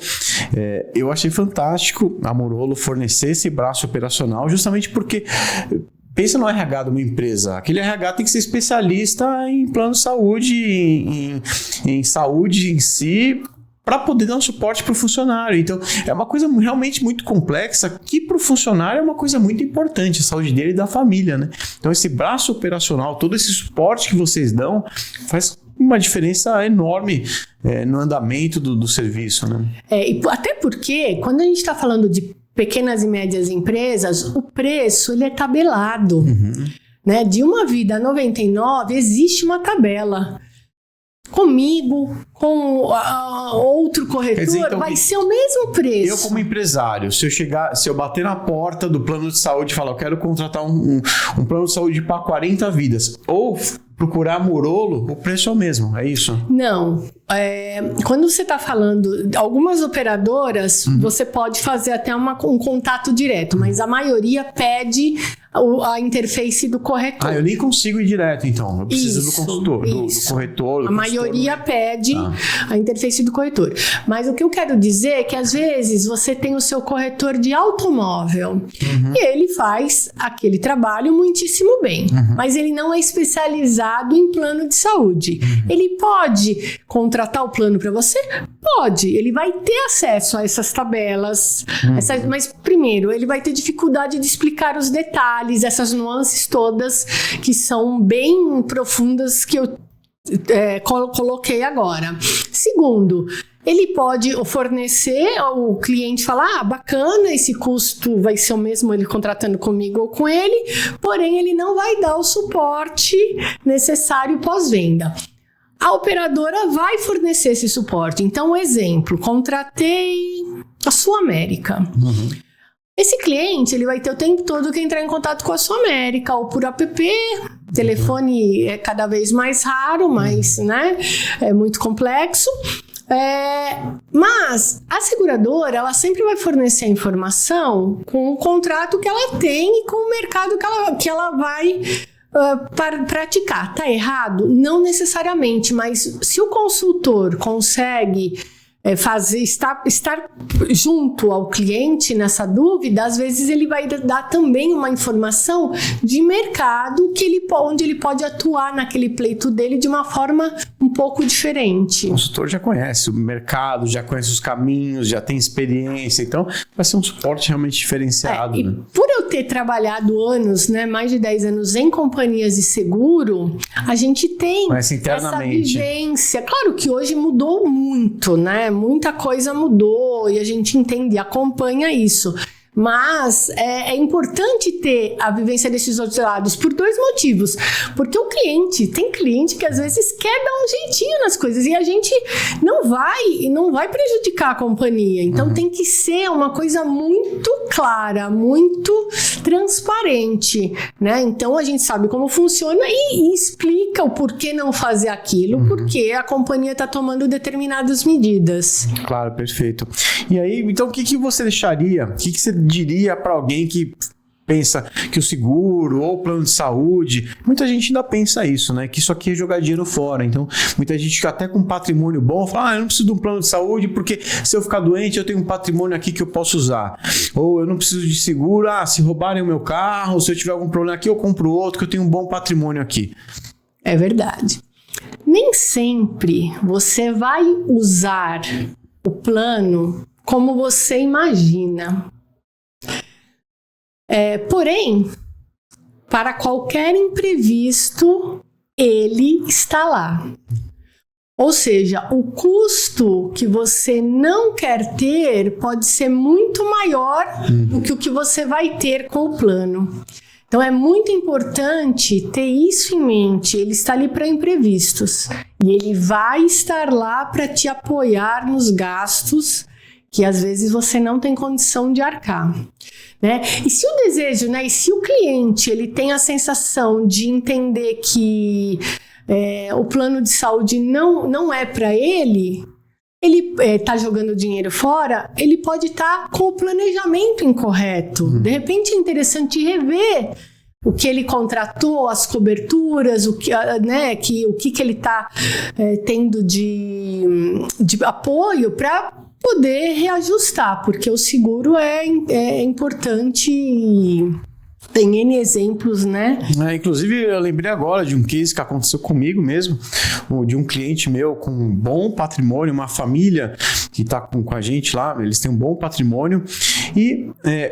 eu achei fantástico a Morolo fornecer esse braço operacional, justamente porque pensa no RH de uma empresa. Aquele RH tem que ser especialista em plano de saúde, em saúde em si, para poder dar um suporte para o funcionário. Então, é uma coisa realmente muito complexa que para o funcionário é uma coisa muito importante, a saúde dele e da família, né? Então, esse braço operacional, todo esse suporte que vocês dão, faz uma diferença enorme no andamento do serviço, né? E até porque, quando a gente está falando de pequenas e médias empresas, o preço ele é tabelado. Né? De uma vida a 99, existe uma tabela. Comigo, com outro corretor, dizer, então, vai ser o mesmo preço. Eu, como empresário, se eu bater na porta do plano de saúde e falar, eu quero contratar um plano de saúde para 40 vidas, ou procurar Morolo, o preço é o mesmo, é isso? Não. Quando você está falando, algumas operadoras, você pode fazer até um contato direto, mas a maioria pede a interface do corretor. Eu nem consigo ir direto, então. Eu preciso do consultor, do corretor. A maioria pede a interface do corretor. Mas o que eu quero dizer é que, às vezes, você tem o seu corretor de automóvel e ele faz aquele trabalho muitíssimo bem, mas ele não é especializado em plano de saúde. Ele pode contratar o plano para você? Pode. Ele vai ter acesso a essas tabelas, mas, primeiro, ele vai ter dificuldade de explicar os detalhes, essas nuances todas que são bem profundas que eu coloquei agora. Segundo, ele pode fornecer ao cliente, falar, bacana, esse custo vai ser o mesmo ele contratando comigo ou com ele, porém ele não vai dar o suporte necessário pós-venda. A operadora vai fornecer esse suporte. Então, exemplo, contratei a Sul América. Esse cliente, ele vai ter o tempo todo que entrar em contato com a Sul América, ou por app, telefone é cada vez mais raro, mas né, é muito complexo. Mas a seguradora, ela sempre vai fornecer a informação com o contrato que ela tem e com o mercado que ela vai praticar. Tá errado? Não necessariamente, mas se o consultor consegue estar junto ao cliente nessa dúvida, às vezes ele vai dar também uma informação de mercado onde ele pode atuar naquele pleito dele de uma forma um pouco diferente. O consultor já conhece o mercado, já conhece os caminhos, já tem experiência, então vai ser um suporte realmente diferenciado. E por eu ter trabalhado anos, né, mais de 10 anos em companhias de seguro, a gente tem essa vivência. Claro que hoje mudou muito, né? Muita coisa mudou e a gente entende, acompanha isso. Mas é importante ter a vivência desses outros lados por dois motivos. Porque tem cliente que às vezes quer dar um jeitinho nas coisas e a gente não vai prejudicar a companhia. Então tem que ser uma coisa muito clara, muito transparente, né? Então a gente sabe como funciona e explica o porquê não fazer aquilo, porque a companhia está tomando determinadas medidas. Claro, perfeito. E aí, então o que você deixaria? O que você diria para alguém que pensa que o seguro ou o plano de saúde, muita gente ainda pensa isso, né? Que isso aqui é jogar dinheiro fora. Então, muita gente até com patrimônio bom fala, eu não preciso de um plano de saúde porque se eu ficar doente eu tenho um patrimônio aqui que eu posso usar. Ou eu não preciso de seguro, se roubarem o meu carro, se eu tiver algum problema aqui eu compro outro que eu tenho um bom patrimônio aqui. É verdade. Nem sempre você vai usar o plano como você imagina. Porém, para qualquer imprevisto, ele está lá. Ou seja, o custo que você não quer ter pode ser muito maior do que o que você vai ter com o plano. Então, é muito importante ter isso em mente. Ele está ali para imprevistos. E ele vai estar lá para te apoiar nos gastos que, às vezes, você não tem condição de arcar. Né? E se o desejo, né? E se o cliente ele tem a sensação de entender que o plano de saúde não é para ele está jogando dinheiro fora, ele pode estar com o planejamento incorreto. De repente é interessante rever o que ele contratou, as coberturas, o que ele está tendo de apoio para poder reajustar, porque o seguro é importante. Tem N exemplos, né? Inclusive, eu lembrei agora de um case que aconteceu comigo mesmo, de um cliente meu com um bom patrimônio, uma família que está com a gente lá, eles têm um bom patrimônio, e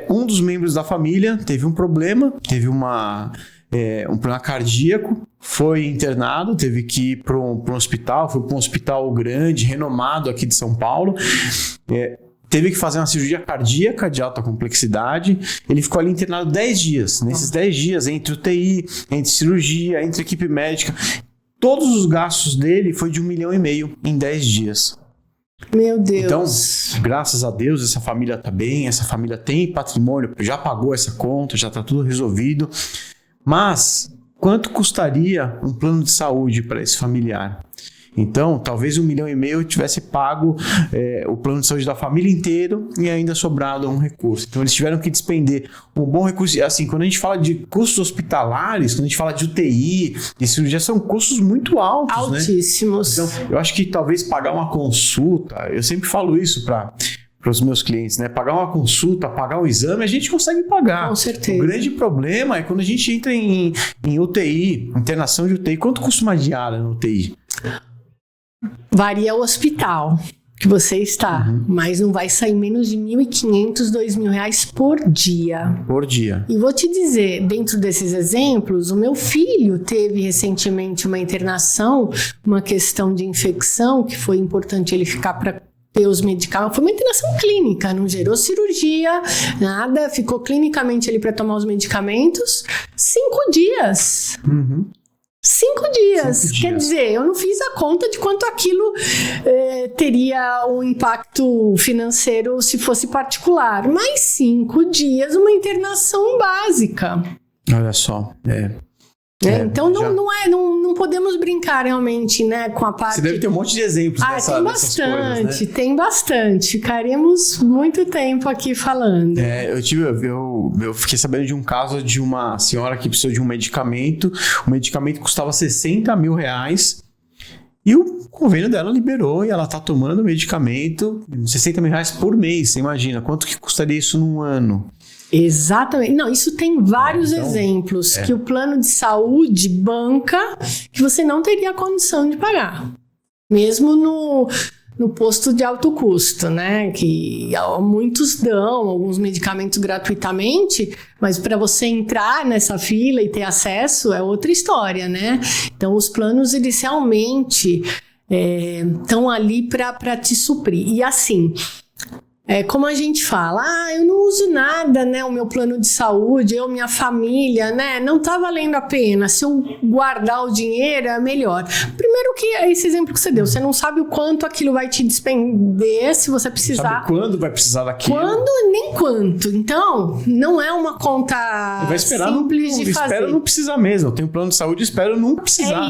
um dos membros da família teve um problema, teve um problema cardíaco, foi internado, teve que ir para um hospital, foi para um hospital grande, renomado aqui de São Paulo, teve que fazer uma cirurgia cardíaca de alta complexidade. Ele ficou ali internado 10 dias. Nesses 10 dias, entre UTI, entre cirurgia, entre equipe médica, todos os gastos dele foi de 1,5 milhão em 10 dias. Meu Deus. Então, graças a Deus, essa família está bem, essa família tem patrimônio, já pagou essa conta, já está tudo resolvido. Mas, quanto custaria um plano de saúde para esse familiar? Então, talvez 1,5 milhão tivesse pago o plano de saúde da família inteira e ainda sobrado um recurso. Então, eles tiveram que despender um bom recurso. Assim, quando a gente fala de custos hospitalares, quando a gente fala de UTI, de cirurgia, são custos muito altos, altíssimos. Né? Então, eu acho que talvez pagar uma consulta, eu sempre falo isso para os meus clientes, né? Pagar uma consulta, pagar um exame, a gente consegue pagar. Com certeza. O grande problema é quando a gente entra em UTI, internação de UTI. Quanto custa uma diária no UTI? Varia o hospital que você está, mas não vai sair menos de R$1.500, R$2.000 por dia. Por dia. E vou te dizer, dentro desses exemplos, o meu filho teve recentemente uma internação, uma questão de infecção, que foi importante ele ficar para ter os medicamentos. Foi uma internação clínica, não gerou cirurgia, nada, ficou clinicamente ali para tomar os medicamentos. 5 dias. 5 dias. Quer dizer, eu não fiz a conta de quanto aquilo teria um impacto financeiro se fosse particular, mas 5 dias, uma internação básica. Olha só, então não podemos brincar realmente, né, com a parte... Você deve ter um monte de exemplos tem bastante, coisas, né? Tem bastante. Ficaríamos muito tempo aqui falando. Eu fiquei sabendo de um caso de uma senhora que precisou de um medicamento. O medicamento custava R$60 mil e o convênio dela liberou e ela está tomando o medicamento R$60 mil por mês. Você imagina quanto que custaria isso num ano? Exatamente. Não, isso tem vários exemplos que o plano de saúde banca que você não teria condição de pagar. Mesmo no posto de alto custo, né? Que muitos dão alguns medicamentos gratuitamente, mas para você entrar nessa fila e ter acesso é outra história, né? Então, os planos, eles realmente estão ali para te suprir. E assim... como a gente fala, eu não uso nada, né, o meu plano de saúde, minha família, né, não tá valendo a pena, se eu guardar o dinheiro é melhor. Primeiro que esse exemplo que você deu, você não sabe o quanto aquilo vai te despender, se você precisar. Não sabe quando vai precisar daquilo. Quando, nem quanto. Então, não é uma conta simples de fazer. Espero não precisar mesmo, eu tenho plano de saúde, espero nunca precisar.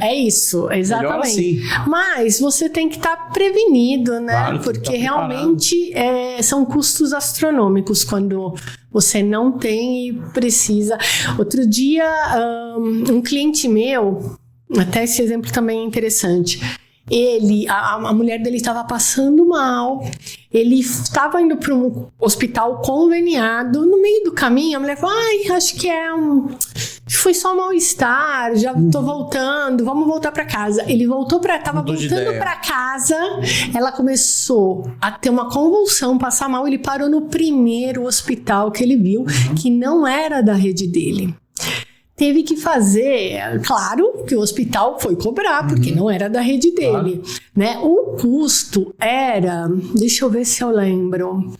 É isso, exatamente. Melhor assim. Mas você tem que estar prevenido, né, claro, porque realmente são custos astronômicos quando você não tem e precisa. Outro dia, um cliente meu, até esse exemplo também é interessante, a mulher dele estava passando mal, ele estava indo para um hospital conveniado, no meio do caminho a mulher falou, acho que foi só mal-estar, já tô voltando, vamos voltar para casa. Ele estava voltando para casa, ela começou a ter uma convulsão, passar mal, ele parou no primeiro hospital que ele viu, que não era da rede dele. teve que fazer, claro que o hospital foi cobrar, porque não era da rede dele, né? O custo era, deixa eu ver se eu lembro,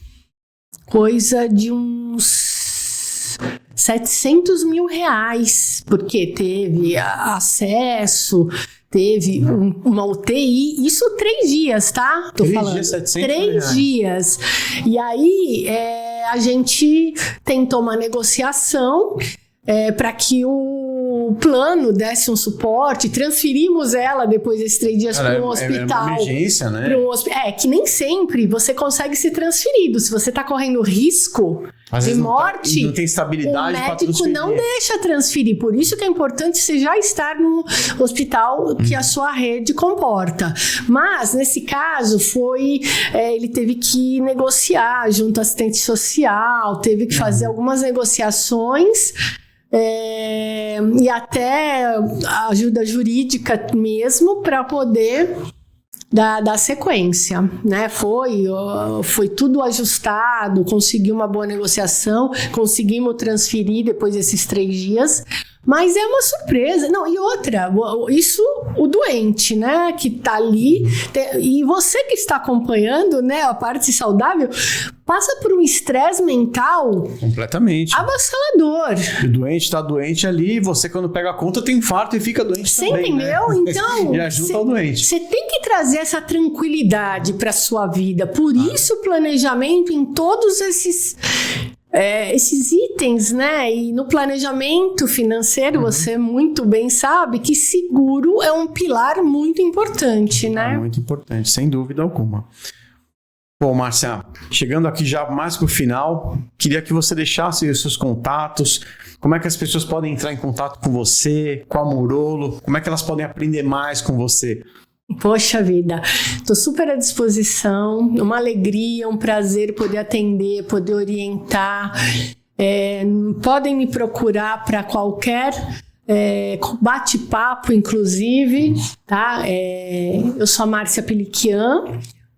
coisa de uns 700 mil reais, porque teve acesso, teve uma UTI, isso 3 dias, tá? Tô 3 falando. dias, 700 3 dias. E aí, a gente tentou uma negociação para que o plano desse um suporte, transferimos ela depois desses 3 dias para um hospital. É uma emergência, né? Que nem sempre você consegue ser transferido. Se você está correndo risco de morte, não tem estabilidade, o médico não deixa transferir. Por isso que é importante você já estar no hospital que a sua rede comporta. Mas, nesse caso, ele teve que negociar junto ao assistente social, teve que fazer algumas negociações. E até ajuda jurídica mesmo para poder dar sequência, né? Foi tudo ajustado, consegui uma boa negociação, conseguimos transferir depois desses 3 dias, mas é uma surpresa. Não, e outra, isso o doente, né, que tá ali, e você que está acompanhando, né, a parte saudável, passa por um estresse mental completamente avassalador. O doente está doente ali, e você quando pega a conta tem infarto e fica doente você também, entendeu? Né? Então, e ajuda o doente. Você tem que trazer essa tranquilidade para sua vida. Por isso o planejamento em todos esses itens, né? E no planejamento financeiro, você muito bem sabe que seguro é um pilar muito importante, né? Muito importante, sem dúvida alguma. Bom, Márcia, chegando aqui já mais pro final, queria que você deixasse os seus contatos, como é que as pessoas podem entrar em contato com você, com a Murolo, como é que elas podem aprender mais com você? Poxa vida, estou super à disposição, uma alegria, um prazer poder atender, poder orientar. Podem me procurar para qualquer bate-papo, inclusive, tá? Eu sou a Márcia Peliquian,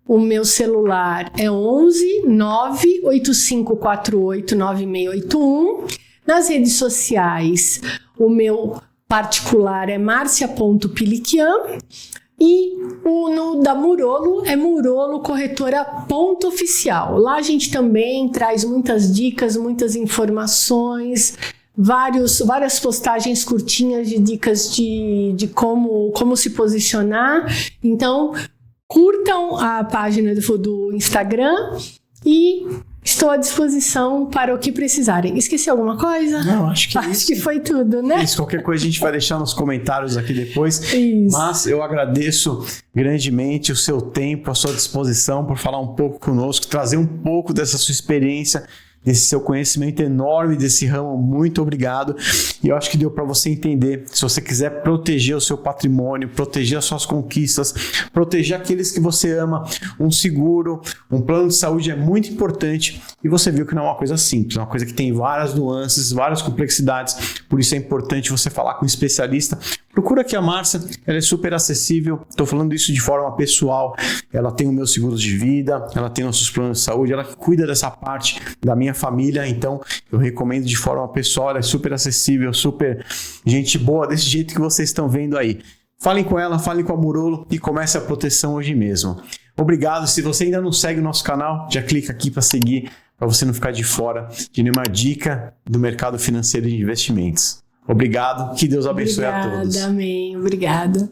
o meu celular é 11 98548 9681. Nas redes sociais, o meu particular é marcia.peliquian. E o da Murolo é Murolo Corretora .oficial. Lá a gente também traz muitas dicas, muitas informações, várias postagens curtinhas de dicas de como se posicionar. Então, curtam a página do Instagram e estou à disposição para o que precisarem. Esqueci alguma coisa? Não, acho que foi tudo, né? Isso, qualquer coisa a gente vai deixar nos comentários aqui depois. Isso. Mas eu agradeço grandemente o seu tempo, a sua disposição por falar um pouco conosco, trazer um pouco dessa sua experiência, desse seu conhecimento enorme desse ramo. Muito obrigado. E eu acho que deu para você entender, se você quiser proteger o seu patrimônio, proteger as suas conquistas, proteger aqueles que você ama, um seguro, um plano de saúde é muito importante. E você viu que não é uma coisa simples, é uma coisa que tem várias nuances, várias complexidades. Por isso é importante você falar com um especialista. Procura aqui a Márcia, ela é super acessível. Estou falando isso de forma pessoal. Ela tem os meus seguros de vida, ela tem nossos planos de saúde, ela cuida dessa parte da minha família. Então eu recomendo de forma pessoal, ela é super acessível, super gente boa, desse jeito que vocês estão vendo aí. Falem com ela, falem com a Murolo e comece a proteção hoje mesmo. Obrigado. Se você ainda não segue o nosso canal, já clica aqui para seguir, para você não ficar de fora de nenhuma dica do mercado financeiro de investimentos. Obrigado, que Deus abençoe a todos. Obrigada, amém. Obrigada.